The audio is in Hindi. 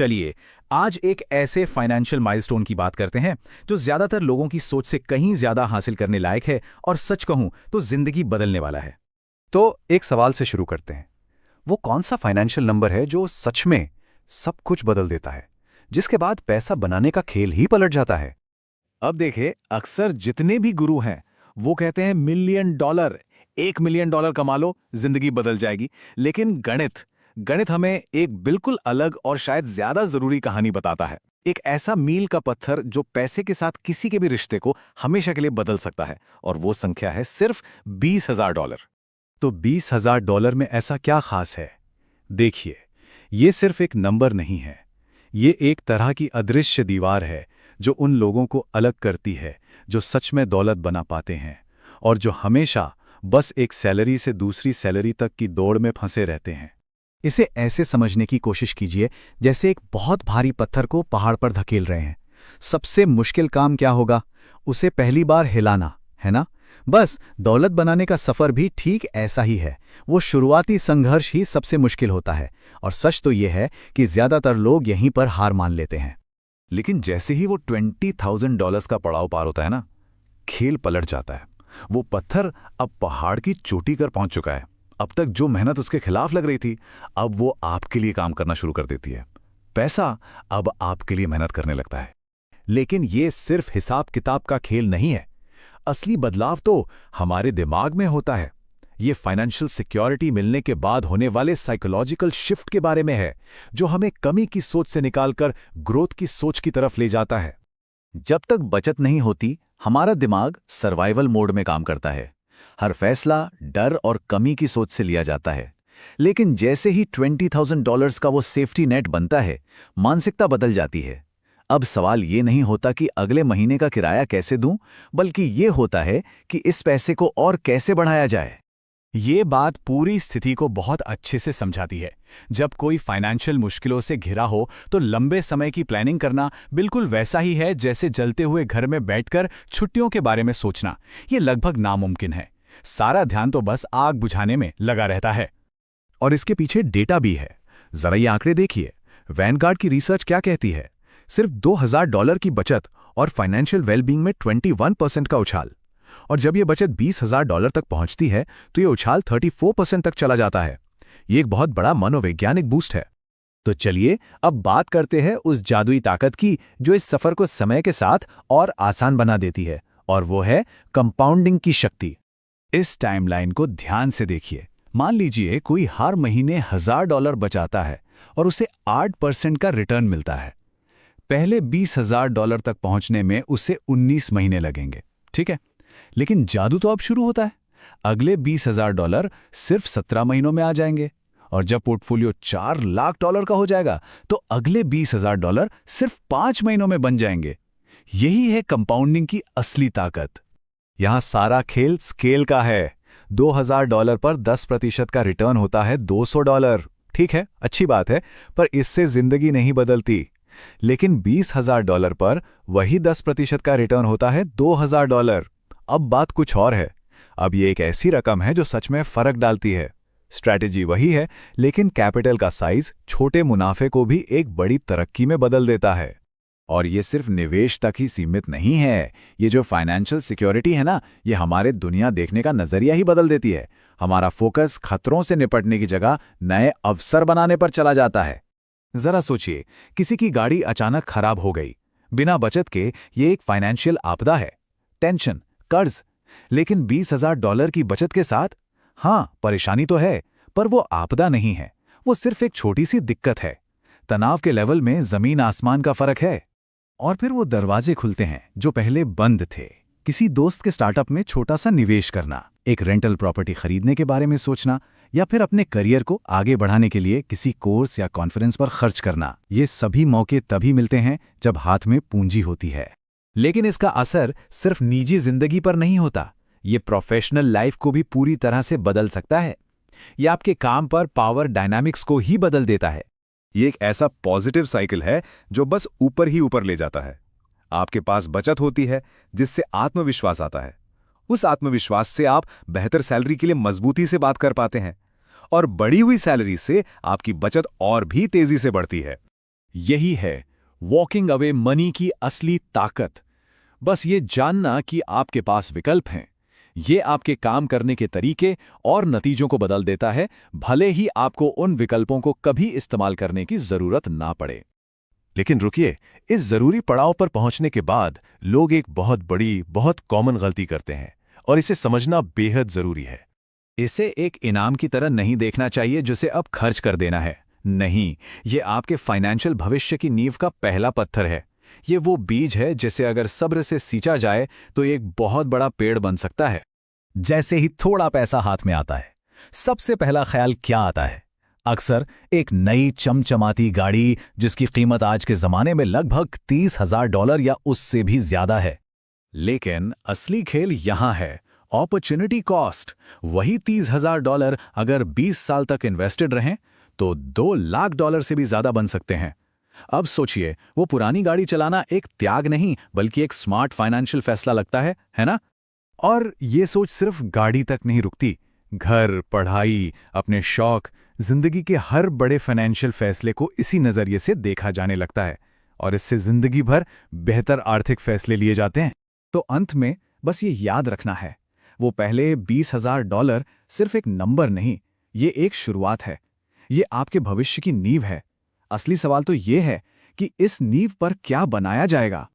चलिए आज एक ऐसे फाइनेंशियल माइलस्टोन की बात करते हैं जो ज्यादातर लोगों की सोच से कहीं ज्यादा हासिल करने लायक है और सच कहूं तो जिंदगी बदलने वाला है। तो एक सवाल से शुरू करते हैं। वो कौन सा फाइनेंशियल नंबर है जो सच में सब कुछ बदल देता है, जिसके बाद पैसा बनाने का खेल ही पलट जाता है? अब देखे, अक्सर जितने भी गुरु हैं वो कहते हैं $1 मिलियन, $1 मिलियन कमा लो जिंदगी बदल जाएगी। लेकिन गणित हमें एक बिल्कुल अलग और शायद ज्यादा जरूरी कहानी बताता है। एक ऐसा मील का पत्थर जो पैसे के साथ किसी के भी रिश्ते को हमेशा के लिए बदल सकता है, और वो संख्या है सिर्फ $20,000। तो $20,000 में ऐसा क्या खास है? देखिए, ये सिर्फ एक नंबर नहीं है, ये एक तरह की अदृश्य दीवार है जो उन लोगों को अलग करती है जो सच में दौलत बना पाते हैं और जो हमेशा बस एक सैलरी से दूसरी सैलरी तक की दौड़ में फंसे रहते हैं। इसे ऐसे समझने की कोशिश कीजिए जैसे एक बहुत भारी पत्थर को पहाड़ पर धकेल रहे हैं। सबसे मुश्किल काम क्या होगा? उसे पहली बार हिलाना, है ना? बस दौलत बनाने का सफर भी ठीक ऐसा ही है। वो शुरुआती संघर्ष ही सबसे मुश्किल होता है, और सच तो ये है कि ज्यादातर लोग यहीं पर हार मान लेते हैं। लेकिन जैसे ही वो $20,000 का पड़ाव पार होता है ना, खेल पलट जाता है। वो पत्थर अब पहाड़ की चोटी कर पहुंच चुका है। अब तक जो मेहनत उसके खिलाफ लग रही थी, अब वो आपके लिए काम करना शुरू कर देती है। पैसा अब आपके लिए मेहनत करने लगता है। लेकिन ये सिर्फ हिसाब किताब का खेल नहीं है। असली बदलाव तो हमारे दिमाग में होता है। ये फाइनेंशियल सिक्योरिटी मिलने के बाद होने वाले साइकोलॉजिकल शिफ्ट के बारे में है, जो हमें कमी की सोच से निकालकर ग्रोथ की सोच की तरफ ले जाता है। जब तक बचत नहीं होती, हमारा दिमाग सर्वाइवल मोड में काम करता है। हर फैसला डर और कमी की सोच से लिया जाता है। लेकिन जैसे ही $20,000 का वो सेफ्टी नेट बनता है, मानसिकता बदल जाती है। अब सवाल ये नहीं होता कि अगले महीने का किराया कैसे दूं, बल्कि ये होता है कि इस पैसे को और कैसे बढ़ाया जाए। ये बात पूरी स्थिति को बहुत अच्छे से समझाती है। जब कोई फाइनेंशियल मुश्किलों से घिरा हो तो लंबे समय की प्लानिंग करना बिल्कुल वैसा ही है जैसे जलते हुए घर में बैठकर छुट्टियों के बारे में सोचना। ये लगभग नामुमकिन है। सारा ध्यान तो बस आग बुझाने में लगा रहता है। और इसके पीछे डेटा भी है। जरा ये आंकड़े देखिए। वैनगार्ड की रिसर्च क्या कहती है? सिर्फ $2,000 की बचत और फाइनेंशियल वेलबींग में 21% का उछाल। और जब यह बचत $20,000 तक पहुंचती है तो यह उछाल 34% तक चला जाता है। ये एक बहुत बड़ा मनोवैज्ञानिक बूस्ट है। तो चलिए अब बात करते हैं उस जादुई ताकत की जो इस सफर को समय के साथ और आसान बना देती है, और वो है कंपाउंडिंग की शक्ति। इस टाइमलाइन को ध्यान से देखिए। मान लीजिए कोई हर महीने $1,000 बचाता है और उसे 8% का रिटर्न मिलता है। पहले $20,000 तक पहुंचने में उसे 19 महीने लगेंगे, ठीक है? लेकिन जादू तो अब शुरू होता है। अगले $20,000 सिर्फ 17 महीनों में आ जाएंगे, और जब पोर्टफोलियो $4 लाख का हो जाएगा तो अगले $20,000 सिर्फ 5 महीनों में बन जाएंगे। यही है कंपाउंडिंग की असली ताकत। यहां सारा खेल स्केल का है। $2,000 पर 10% का रिटर्न होता है $200। ठीक है, अच्छी बात है, पर इससे जिंदगी नहीं बदलती। लेकिन $20,000 पर वही 10% का रिटर्न होता है $2,000। अब बात कुछ और है। अब ये एक ऐसी रकम है जो सच में फर्क डालती है। स्ट्रैटेजी वही है, लेकिन कैपिटल का साइज छोटे मुनाफे को भी एक बड़ी तरक्की में बदल देता है। और ये सिर्फ निवेश तक ही सीमित नहीं है। ये जो फाइनेंशियल सिक्योरिटी है ना, ये हमारे दुनिया देखने का नजरिया ही बदल देती है। हमारा फोकस खतरों से निपटने की जगह नए अवसर बनाने पर चला जाता है। जरा सोचिए, किसी की गाड़ी अचानक खराब हो गई। बिना बचत के ये एक फाइनेंशियल आपदा है, टेंशन, कर्ज। लेकिन $20,000 की बचत के साथ, हाँ, परेशानी तो है, पर वो आपदा नहीं है। वो सिर्फ एक छोटी सी दिक्कत है। तनाव के लेवल में जमीन आसमान का फर्क है। और फिर वो दरवाजे खुलते हैं जो पहले बंद थे। किसी दोस्त के स्टार्टअप में छोटा सा निवेश करना, एक रेंटल प्रॉपर्टी खरीदने के बारे में सोचना, या फिर अपने करियर को आगे बढ़ाने के लिए किसी कोर्स या कॉन्फ्रेंस पर खर्च करना। ये सभी मौके तभी मिलते हैं जब हाथ में पूंजी होती है। लेकिन इसका असर सिर्फ निजी जिंदगी पर नहीं होता। ये प्रोफेशनल लाइफ को भी पूरी तरह से बदल सकता है। ये आपके काम पर पावर डायनामिक्स को ही बदल देता है। ये एक ऐसा पॉजिटिव साइकिल है जो बस ऊपर ही ऊपर ले जाता है। आपके पास बचत होती है जिससे आत्मविश्वास आता है। उस आत्मविश्वास से आप बेहतर सैलरी के लिए मजबूती से बात कर पाते हैं, और बढ़ी हुई सैलरी से आपकी बचत और भी तेजी से बढ़ती है। यही है वॉकिंग अवे मनी की असली ताकत। बस ये जानना कि आपके पास विकल्प हैं। ये आपके काम करने के तरीके और नतीजों को बदल देता है, भले ही आपको उन विकल्पों को कभी इस्तेमाल करने की जरूरत ना पड़े। लेकिन रुकिए, इस जरूरी पड़ाव पर पहुंचने के बाद लोग एक बहुत बड़ी, बहुत कॉमन गलती करते हैं और इसे समझना बेहद जरूरी है। इसे एक इनाम की तरह नहीं देखना चाहिए जिसे अब खर्च कर देना है। नहीं, ये आपके फाइनेंशियल भविष्य की नींव का पहला पत्थर है। ये वो बीज है जिसे अगर सब्र से सींचा जाए तो एक बहुत बड़ा पेड़ बन सकता है। जैसे ही थोड़ा पैसा हाथ में आता है, सबसे पहला ख्याल क्या आता है? अक्सर एक नई चमचमाती गाड़ी जिसकी कीमत आज के जमाने में लगभग $30,000 या उससे भी ज्यादा है। लेकिन असली खेल यहां है, अपॉर्चुनिटी कॉस्ट। वही $30,000 अगर 20 साल तक इन्वेस्टेड रहें तो $2 लाख से भी ज्यादा बन सकते हैं। अब सोचिए, वो पुरानी गाड़ी चलाना एक त्याग नहीं बल्कि एक स्मार्ट फाइनेंशियल फैसला लगता है ना? और ये सोच सिर्फ गाड़ी तक नहीं रुकती। घर, पढ़ाई, अपने शौक, जिंदगी के हर बड़े फाइनेंशियल फैसले को इसी नजरिए से देखा जाने लगता है और इससे जिंदगी भर बेहतर आर्थिक फैसले लिए जाते हैं। तो अंत में बस ये याद रखना है, वो पहले $20,000 सिर्फ एक नंबर नहीं, ये एक शुरुआत है। ये आपके भविष्य की नींव है। असली सवाल तो ये है कि इस नींव पर क्या बनाया जाएगा।